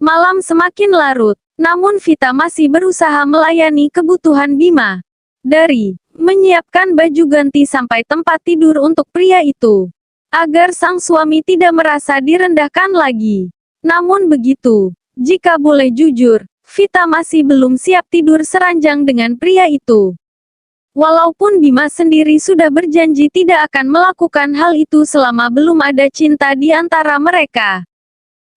Malam semakin larut, namun Vita masih berusaha melayani kebutuhan Bima. Dari menyiapkan baju ganti sampai tempat tidur untuk pria itu, agar sang suami tidak merasa direndahkan lagi. Namun begitu, jika boleh jujur, Vita masih belum siap tidur seranjang dengan pria itu. Walaupun Bima sendiri sudah berjanji tidak akan melakukan hal itu selama belum ada cinta di antara mereka.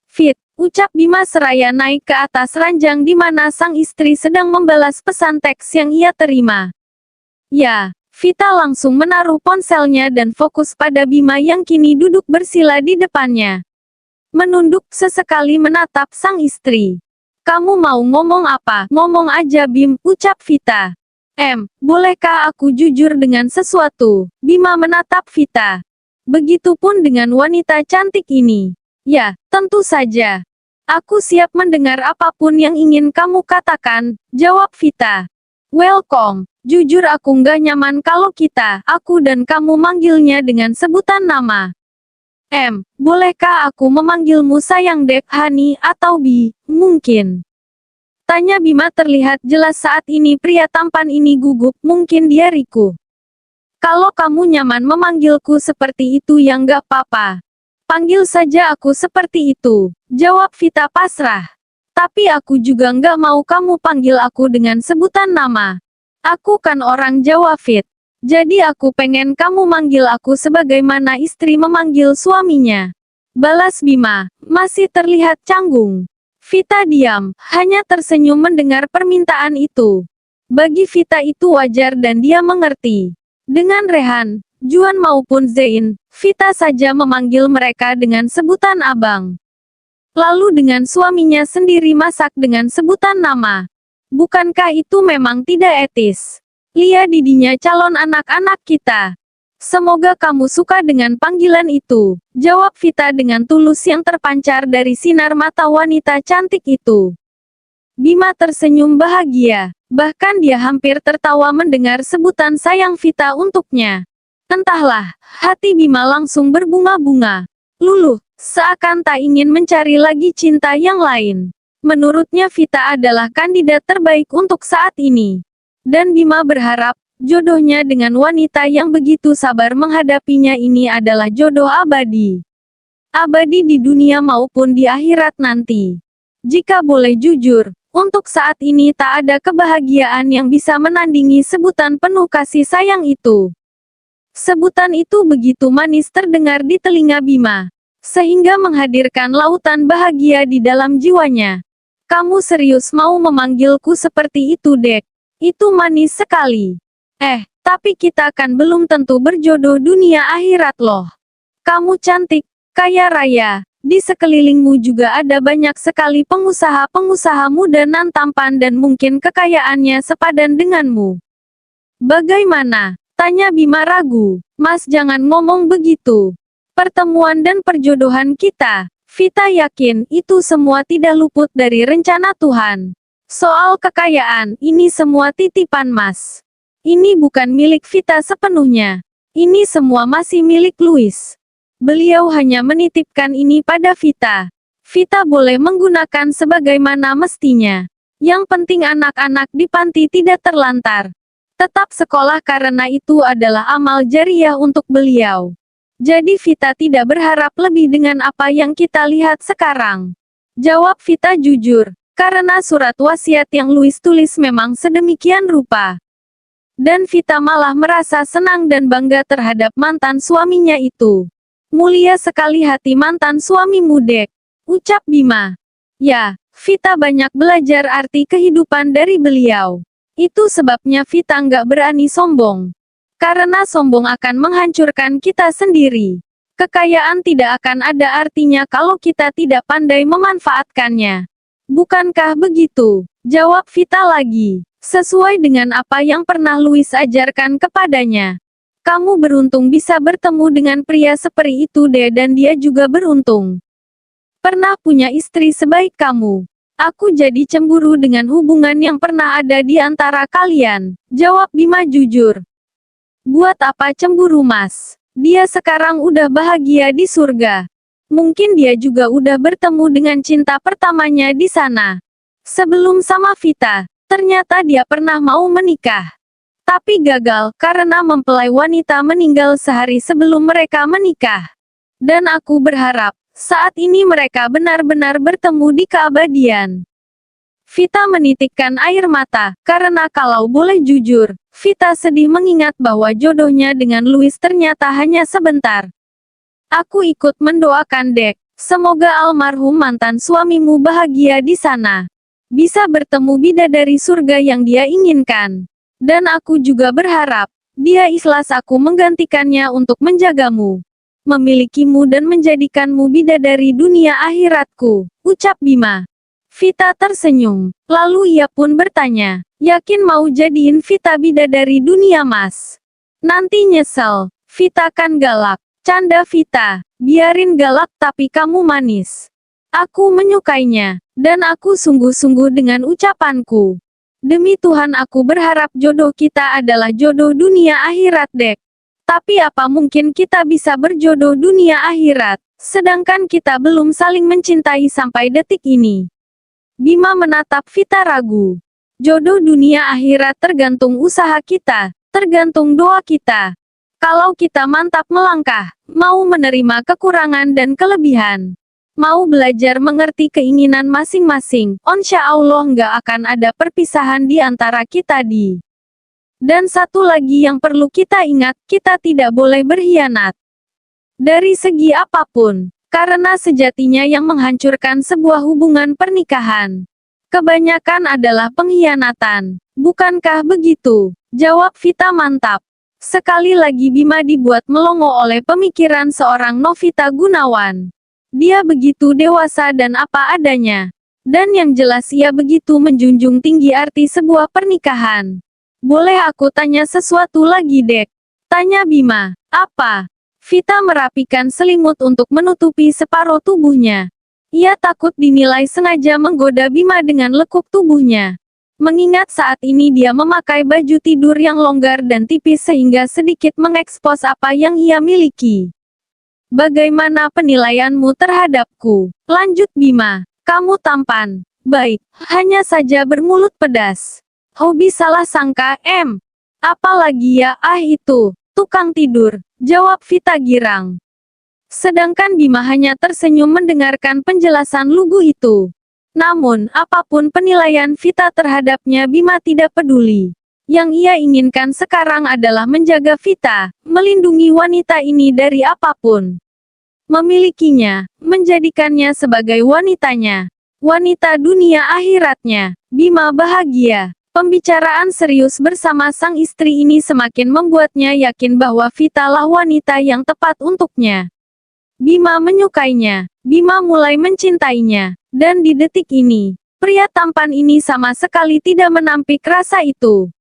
Fit, ucap Bima seraya naik ke atas ranjang di mana sang istri sedang membalas pesan teks yang ia terima. Ya, Vita langsung menaruh ponselnya dan fokus pada Bima yang kini duduk bersila di depannya. Menunduk sesekali menatap sang istri. Kamu mau ngomong apa? Ngomong aja Bim, ucap Vita. Bolehkah aku jujur dengan sesuatu? Bima menatap Vita. Begitupun dengan wanita cantik ini. Ya, tentu saja. Aku siap mendengar apapun yang ingin kamu katakan, jawab Vita. Welcome. Jujur aku nggak nyaman kalau aku dan kamu manggilnya dengan sebutan nama. Bolehkah aku memanggilmu sayang Dek, Hani, atau Bi, mungkin? Tanya Bima terlihat jelas saat ini pria tampan ini gugup, mungkin dia Riku. Kalau kamu nyaman memanggilku seperti itu ya nggak apa-apa. Panggil saja aku seperti itu, jawab Vita pasrah. Tapi aku juga nggak mau kamu panggil aku dengan sebutan nama. Aku kan orang Jawa Fit. Jadi aku pengen kamu manggil aku sebagaimana istri memanggil suaminya. Balas Bima, masih terlihat canggung. Vita diam, hanya tersenyum mendengar permintaan itu. Bagi Vita itu wajar dan dia mengerti. Dengan Rehan, Juan maupun Zain, Vita saja memanggil mereka dengan sebutan abang. Lalu dengan suaminya sendiri masak dengan sebutan nama. Bukankah itu memang tidak etis? Lia didinya calon anak-anak kita. Semoga kamu suka dengan panggilan itu, jawab Vita dengan tulus yang terpancar dari sinar mata wanita cantik itu. Bima tersenyum bahagia, bahkan dia hampir tertawa mendengar sebutan sayang Vita untuknya. Entahlah, hati Bima langsung berbunga-bunga. Luluh, seakan tak ingin mencari lagi cinta yang lain. Menurutnya Vita adalah kandidat terbaik untuk saat ini. Dan Bima berharap, jodohnya dengan wanita yang begitu sabar menghadapinya ini adalah jodoh abadi. Abadi di dunia maupun di akhirat nanti. Jika boleh jujur, untuk saat ini tak ada kebahagiaan yang bisa menandingi sebutan penuh kasih sayang itu. Sebutan itu begitu manis terdengar di telinga Bima, sehingga menghadirkan lautan bahagia di dalam jiwanya. Kamu serius mau memanggilku seperti itu, Dek? Itu manis sekali. Tapi kita kan belum tentu berjodoh dunia akhirat loh. Kamu cantik, kaya raya, di sekelilingmu juga ada banyak sekali pengusaha-pengusaha muda nan tampan dan mungkin kekayaannya sepadan denganmu. Bagaimana? Tanya Bima ragu. Mas jangan ngomong begitu. Pertemuan dan perjodohan kita, Vita yakin itu semua tidak luput dari rencana Tuhan. Soal kekayaan, ini semua titipan Mas. Ini bukan milik Vita sepenuhnya. Ini semua masih milik Louis. Beliau hanya menitipkan ini pada Vita. Vita boleh menggunakan sebagaimana mestinya. Yang penting anak-anak di panti tidak terlantar. Tetap sekolah karena itu adalah amal jariah untuk beliau. Jadi Vita tidak berharap lebih dengan apa yang kita lihat sekarang. Jawab Vita jujur, karena surat wasiat yang Louis tulis memang sedemikian rupa. Dan Vita malah merasa senang dan bangga terhadap mantan suaminya itu. Mulia sekali hati mantan suamimu, Dek, ucap Bima. Ya, Vita banyak belajar arti kehidupan dari beliau. Itu sebabnya Vita nggak berani sombong. Karena sombong akan menghancurkan kita sendiri. Kekayaan tidak akan ada artinya kalau kita tidak pandai memanfaatkannya. Bukankah begitu? Jawab Vita lagi. Sesuai dengan apa yang pernah Louis ajarkan kepadanya. Kamu beruntung bisa bertemu dengan pria seperti itu deh, dan dia juga beruntung. Pernah punya istri sebaik kamu. Aku jadi cemburu dengan hubungan yang pernah ada di antara kalian. Jawab Bima jujur. Buat apa cemburu Mas? Dia sekarang udah bahagia di surga. Mungkin dia juga udah bertemu dengan cinta pertamanya di sana. Sebelum sama Vita, ternyata dia pernah mau menikah. Tapi gagal karena mempelai wanita meninggal sehari sebelum mereka menikah. Dan aku berharap, saat ini mereka benar-benar bertemu di keabadian. Vita menitikkan air mata, karena kalau boleh jujur, Vita sedih mengingat bahwa jodohnya dengan Louis ternyata hanya sebentar. Aku ikut mendoakan Dek, semoga almarhum mantan suamimu bahagia di sana. Bisa bertemu bidadari surga yang dia inginkan. Dan aku juga berharap, dia ikhlas aku menggantikannya untuk menjagamu, memilikimu dan menjadikanmu bidadari dunia akhiratku, ucap Bima. Vita tersenyum, lalu ia pun bertanya, yakin mau jadiin Vita bidadari dunia mas? Nanti nyesel, Vita kan galak, canda Vita, biarin galak tapi kamu manis. Aku menyukainya, dan aku sungguh-sungguh dengan ucapanku. Demi Tuhan aku berharap jodoh kita adalah jodoh dunia akhirat Dek. Tapi apa mungkin kita bisa berjodoh dunia akhirat, sedangkan kita belum saling mencintai sampai detik ini? Bima menatap Vita ragu. Jodoh dunia akhirat tergantung usaha kita, tergantung doa kita. Kalau kita mantap melangkah, mau menerima kekurangan dan kelebihan, mau belajar mengerti keinginan masing-masing, insya Allah nggak akan ada perpisahan di antara kita di. Dan satu lagi yang perlu kita ingat, kita tidak boleh berkhianat. Dari segi apapun. Karena sejatinya yang menghancurkan sebuah hubungan pernikahan, kebanyakan adalah pengkhianatan. Bukankah begitu? Jawab Vita mantap. Sekali lagi Bima dibuat melongo oleh pemikiran seorang Novita Gunawan. Dia begitu dewasa dan apa adanya. Dan yang jelas ia begitu menjunjung tinggi arti sebuah pernikahan. Boleh aku tanya sesuatu lagi Dek? Tanya Bima. Apa? Vita merapikan selimut untuk menutupi separuh tubuhnya. Ia takut dinilai sengaja menggoda Bima dengan lekuk tubuhnya. Mengingat saat ini dia memakai baju tidur yang longgar dan tipis sehingga sedikit mengekspos apa yang ia miliki. Bagaimana penilaianmu terhadapku? Lanjut Bima. Kamu tampan. Baik, hanya saja bermulut pedas. Hobi salah sangka, Apalagi ya, itu. Tukang tidur, jawab Vita girang. Sedangkan Bima hanya tersenyum mendengarkan penjelasan lugu itu. Namun, apapun penilaian Vita terhadapnya Bima tidak peduli. Yang ia inginkan sekarang adalah menjaga Vita, melindungi wanita ini dari apapun. Memilikinya, menjadikannya sebagai wanitanya. Wanita dunia akhiratnya, Bima bahagia. Pembicaraan serius bersama sang istri ini semakin membuatnya yakin bahwa Vita lah wanita yang tepat untuknya. Bima menyukainya, Bima mulai mencintainya, dan di detik ini, pria tampan ini sama sekali tidak menampik rasa itu.